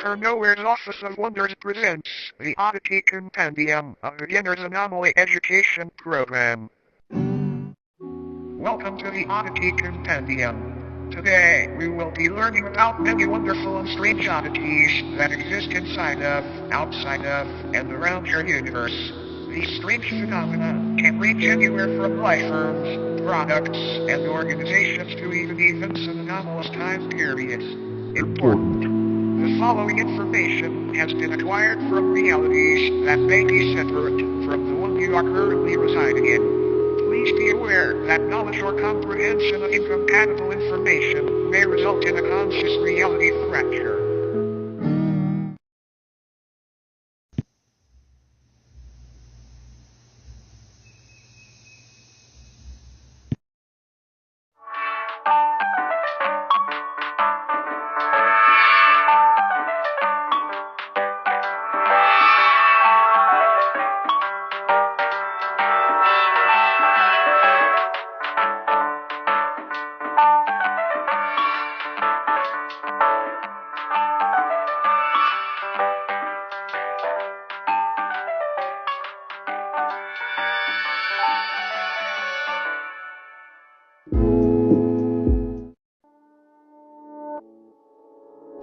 Her Nowhere's Office of Wonders presents the Oddity Compendium, a beginner's anomaly education program. Welcome to the Oddity Compendium. Today, we will be learning about many wonderful and strange oddities that exist inside of, outside of, and around your universe. These strange phenomena can range anywhere from life forms, products, and organizations to even events and anomalous time periods. Important. The following information has been acquired from realities that may be separate from the one you are currently residing in. Please be aware that knowledge or comprehension of incompatible information may result in a conscious reality fracture.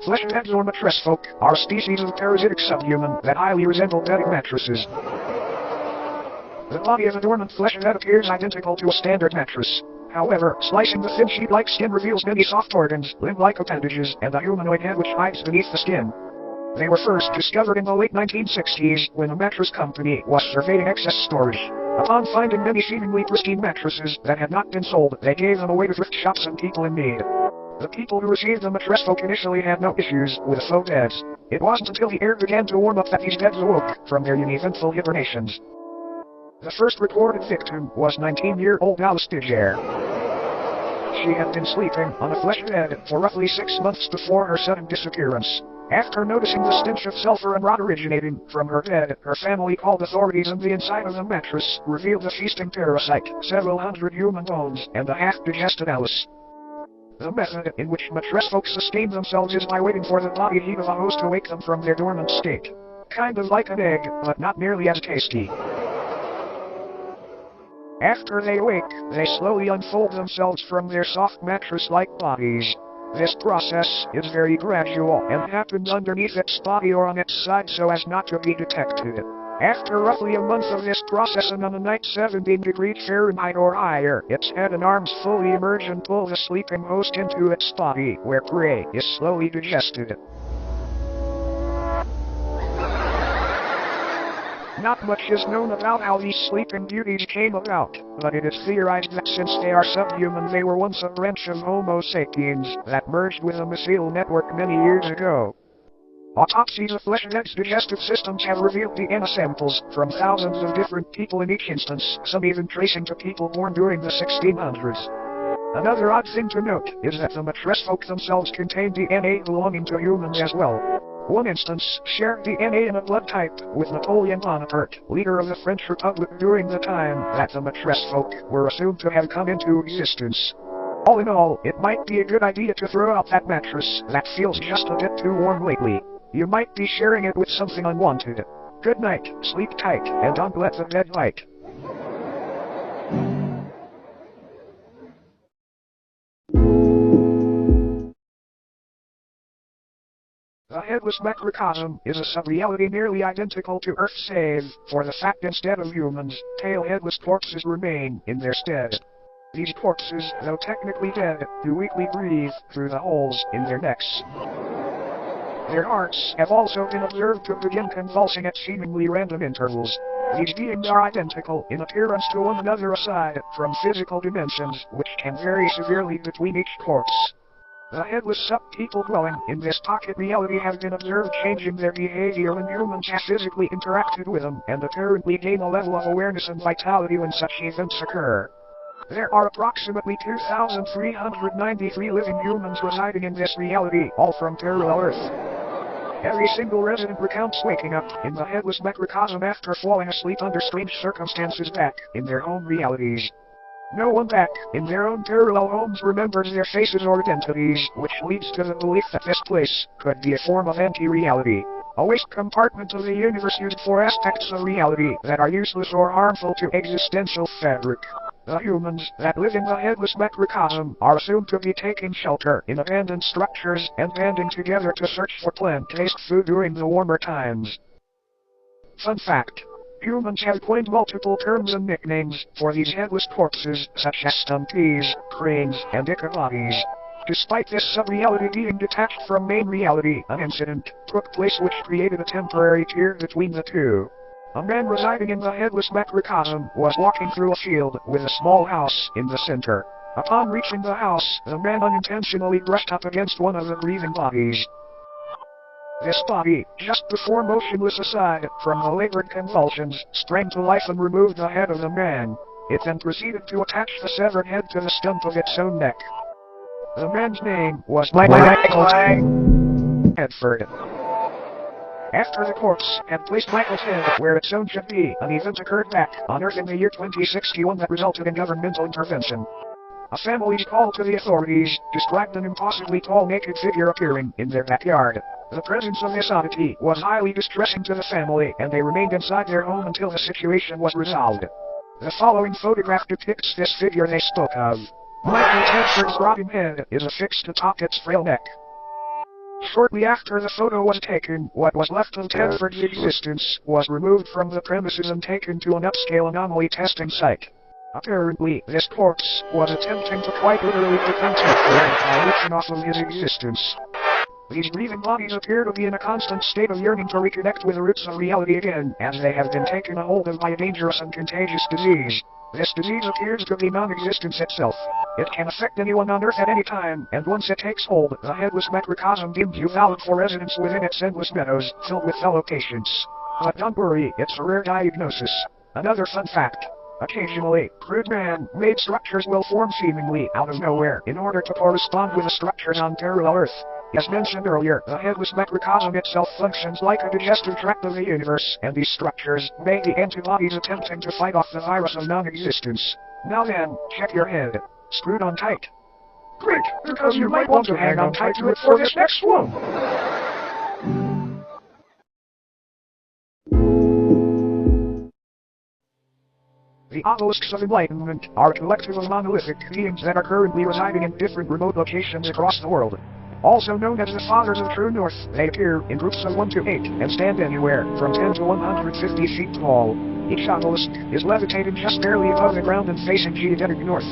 Fleshheads or mattress folk are a species of parasitic subhuman that highly resemble bedding mattresses. The body of a dormant fleshhead appears identical to a standard mattress. However, slicing the thin sheet-like skin reveals many soft organs, limb-like appendages, and a humanoid head which hides beneath the skin. They were first discovered in the late 1960s when a mattress company was surveying excess storage. Upon finding many seemingly pristine mattresses that had not been sold, they gave them away to thrift shops and people in need. The people who received the mattress folk initially had no issues with faux beds. It wasn't until the air began to warm up that these beds awoke from their uneventful hibernations. The first reported victim was 19-year-old Alice Digere. She had been sleeping on a flesh bed for roughly 6 months before her sudden disappearance. After noticing the stench of sulfur and rot originating from her bed, her family called authorities, and the inside of the mattress revealed a feasting parasite, several hundred human bones, and a half-digested Alice. The method in which mattress folk sustain themselves is by waiting for the body heat of a host to wake them from their dormant state. Kind of like an egg, but not nearly as tasty. After they awake, they slowly unfold themselves from their soft mattress-like bodies. This process is very gradual and happens underneath its body or on its side so as not to be detected. After roughly a month of this process and on a night 17 degrees Fahrenheit or higher, its head and arms fully emerge and pull the sleeping host into its body, where prey is slowly digested. Not much is known about how these sleeping beauties came about, but it is theorized that since they are subhuman, they were once a branch of Homo sapiens that merged with a mycelial network many years ago. Autopsies of fleshheads' digestive systems have revealed DNA samples from thousands of different people in each instance, some even tracing to people born during the 1600s. Another odd thing to note is that the mattress folk themselves contain DNA belonging to humans as well. One instance shared DNA in a blood type with Napoleon Bonaparte, leader of the French Republic during the time that the mattress folk were assumed to have come into existence. All in all, it might be a good idea to throw out that mattress that feels just a bit too warm lately. You might be sharing it with something unwanted. Good night, sleep tight, and don't let the bed bite. The headless macrocosm is a sub-reality nearly identical to Earth save for the fact instead of humans, tail-headless corpses remain in their stead. These corpses, though technically dead, do weakly breathe through the holes in their necks. Their hearts have also been observed to begin convulsing at seemingly random intervals. These beings are identical in appearance to one another aside from physical dimensions, which can vary severely between each corpse. The headless sub-people dwelling in this pocket reality have been observed changing their behavior when humans have physically interacted with them, and apparently gain a level of awareness and vitality when such events occur. There are approximately 2,393 living humans residing in this reality, all from parallel Earth. Every single resident recounts waking up in the headless macrocosm after falling asleep under strange circumstances back in their home realities. No one back in their own parallel homes remembers their faces or identities, which leads to the belief that this place could be a form of anti-reality. A waste compartment of the universe used for aspects of reality that are useless or harmful to existential fabric. The humans that live in the headless macrocosm are assumed to be taking shelter in abandoned structures and banding together to search for plant-based food during the warmer times. Fun fact. Humans have coined multiple terms and nicknames for these headless corpses, such as stumpies, cranes, and ichabodies. Despite this sub-reality being detached from main reality, an incident took place which created a temporary tier between the two. A man residing in the headless macrocosm was walking through a field with a small house in the center. Upon reaching the house, the man unintentionally brushed up against one of the grieving bodies. This body, just before motionless aside from the labored convulsions, sprang to life and removed the head of the man. It then proceeded to attach the severed head to the stump of its own neck. The man's name was Michael Hedford. After the corpse had placed Michael's head where its own should be, an event occurred back on Earth in the year 2061 that resulted in governmental intervention. A family's call to the authorities described an impossibly tall naked figure appearing in their backyard. The presence of this oddity was highly distressing to the family, and they remained inside their home until the situation was resolved. The following photograph depicts this figure they spoke of. Michael Hedford's rotting head is affixed atop its frail neck. Shortly after the photo was taken, what was left of Hedford's existence was removed from the premises and taken to an upscale anomaly testing site. Apparently, this corpse was attempting to quite literally become temporary by leeching off of his existence. These grieving bodies appear to be in a constant state of yearning to reconnect with the roots of reality again, as they have been taken a hold of by a dangerous and contagious disease. This disease appears to be non-existence itself. It can affect anyone on Earth at any time, and once it takes hold, the headless macrocosm deems you valid for residence within its endless meadows, filled with fellow patients. But don't worry, it's a rare diagnosis. Another fun fact. Occasionally, crude man-made structures will form seemingly out of nowhere in order to correspond with the structures on parallel Earth. As mentioned earlier, the headless macrocosm itself functions like a digestive tract of the universe, and these structures may be antibodies attempting to fight off the virus of non-existence. Now then, check your head. Screwed on tight. Great, because you might want to hang on tight to it for this next one. The obelisks of enlightenment are a collective of monolithic beings that are currently residing in different remote locations across the world. Also known as the Fathers of True North, they appear in groups of 1 to 8 and stand anywhere from 10 to 150 feet tall. Each obelisk is levitated just barely above the ground and facing geodetic north.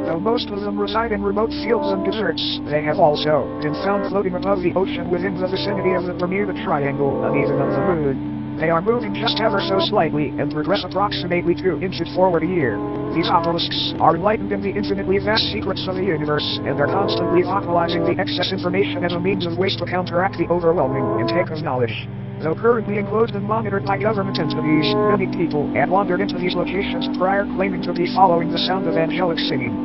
Though most of them reside in remote fields and deserts, they have also been found floating above the ocean within the vicinity of the Bermuda Triangle and even of the Moon. They are moving just ever so slightly and progress approximately 2 inches forward a year. These obelisks are enlightened in the infinitely vast secrets of the universe and are constantly vocalizing the excess information as a means of waste to counteract the overwhelming intake of knowledge. Though currently enclosed and monitored by government entities, many people have wandered into these locations prior claiming to be following the sound of angelic singing.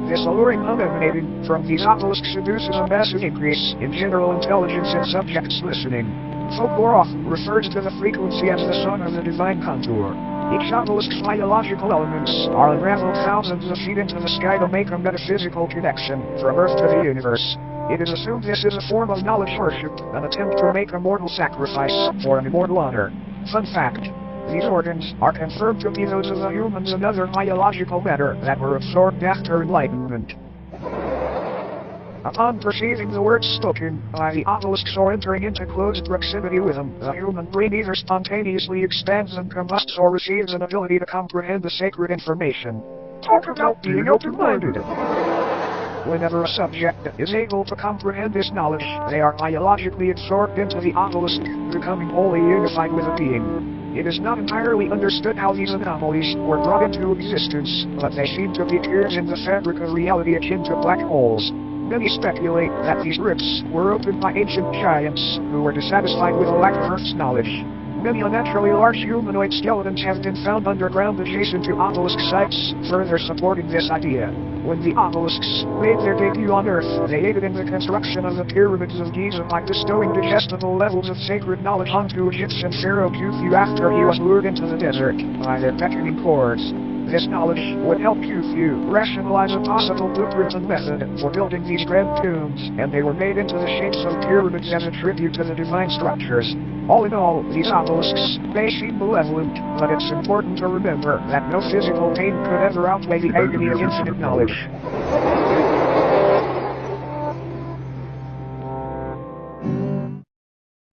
This alluring hum emanating from these obelisks induces a massive increase in general intelligence in subjects listening. Folklore often refers to the frequency as the song of the divine contour. Each obelisk's biological elements are unraveled thousands of feet into the sky to make a metaphysical connection from Earth to the universe. It is assumed this is a form of knowledge worship, an attempt to make a mortal sacrifice for an immortal honor. Fun fact. These organs are confirmed to be those of the humans and other biological matter that were absorbed after enlightenment. Upon perceiving the words spoken by the obelisks or entering into close proximity with them, the human brain either spontaneously expands and combusts or receives an ability to comprehend the sacred information. Talk about being open-minded. Whenever a subject is able to comprehend this knowledge, they are biologically absorbed into the obelisk, becoming wholly unified with the being. It is not entirely understood how these anomalies were brought into existence, but they seem to be tears in the fabric of reality akin to black holes. Many speculate that these rifts were opened by ancient giants who were dissatisfied with a lack of Earth's knowledge. Many unnaturally large humanoid skeletons have been found underground adjacent to obelisk sites, further supporting this idea. When the obelisks made their debut on Earth, they aided in the construction of the pyramids of Giza by bestowing digestible levels of sacred knowledge onto Egyptian pharaoh Khufu after he was lured into the desert by their beckoning chords. This knowledge would help you rationalize a possible blueprint and method for building these grand tombs, and they were made into the shapes of pyramids as a tribute to the divine structures. All in all, these obelisks may seem malevolent, but it's important to remember that no physical pain could ever outweigh the agony of infinite knowledge.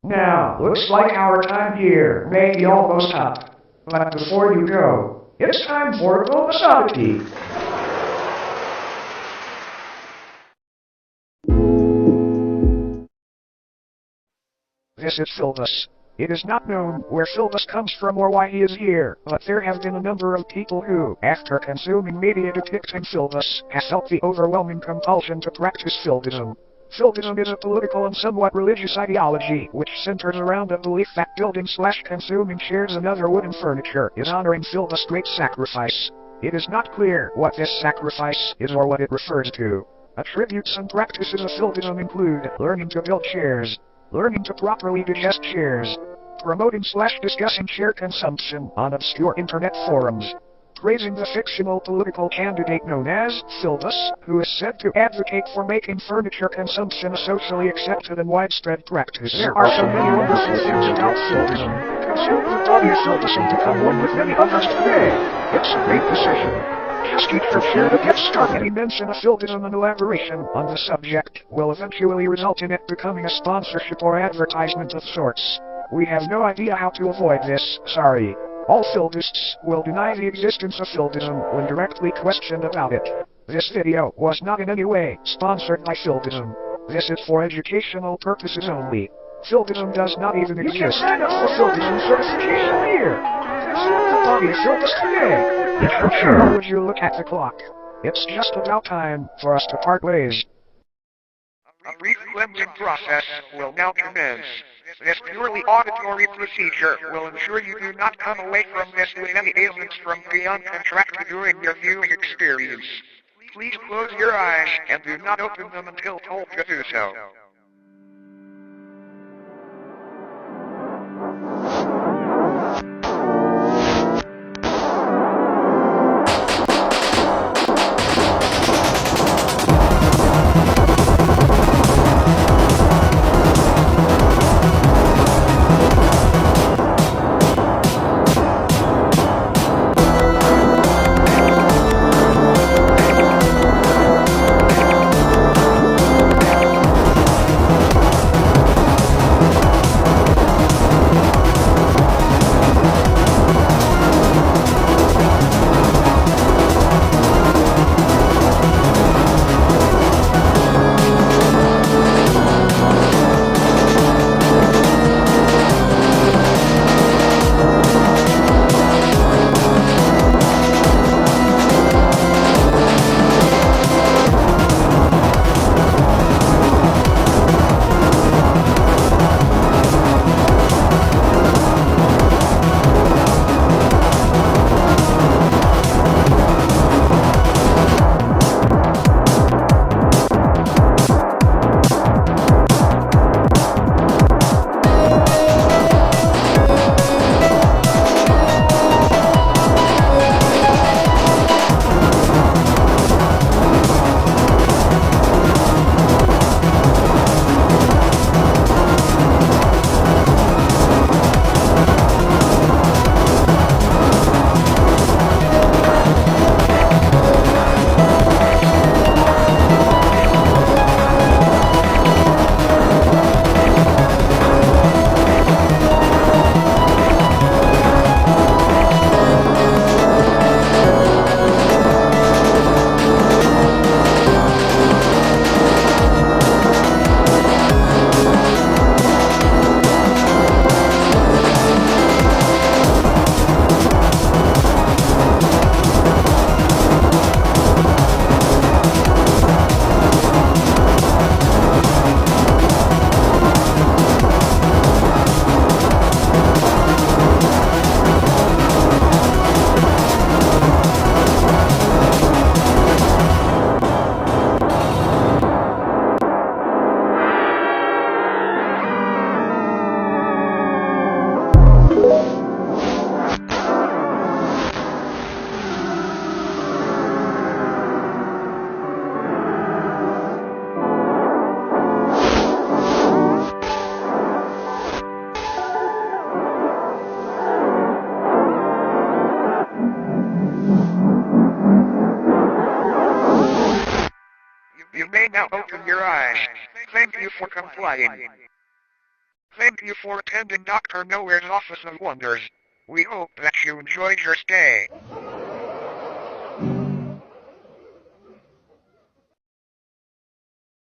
Now, looks like our time here may be almost up. But before you go, it's time for a bonus oddity. This is Philbus. It is not known where Philbus comes from or why he is here, but there have been a number of people who, after consuming media depicting Philbus, have felt the overwhelming compulsion to practice Philbism. Philbism is a political and somewhat religious ideology which centers around a belief that building/consuming chairs and other wooden furniture is honoring Philbus' great sacrifice. It is not clear what this sacrifice is or what it refers to. Attributes and practices of Philbism include learning to build chairs, learning to properly digest chairs, promoting/discussing chair consumption on obscure internet forums, praising the fictional political candidate known as Philbus, who is said to advocate for making furniture consumption a socially accepted and widespread practice. There are so many wonderful things about Philbism. Consider the body of Philbism to become one with many others today. It's a great decision. Just eat for sure to get started. Any mention of Philbism and elaboration on the subject will eventually result in it becoming a sponsorship or advertisement of sorts. We have no idea how to avoid this, sorry. All Philbists will deny the existence of Philbism when directly questioned about it. This video was not in any way sponsored by Philbism. This is for educational purposes only. Philbism does not even exist. You can sign up for Philbism certification here. Consider the body of Philbus today. Yes, sure. Or would you look at the clock? It's just about time for us to part ways. A brief cleansing process will now commence. This purely auditory procedure will ensure you do not come away from this with any ailments from beyond contracted during your viewing experience. Please close your eyes and do not open them until told to do so. now open your eyes. Thank you for complying. Thank you for attending Dr. Nowhere's Office of Wonders. We hope that you enjoyed your stay.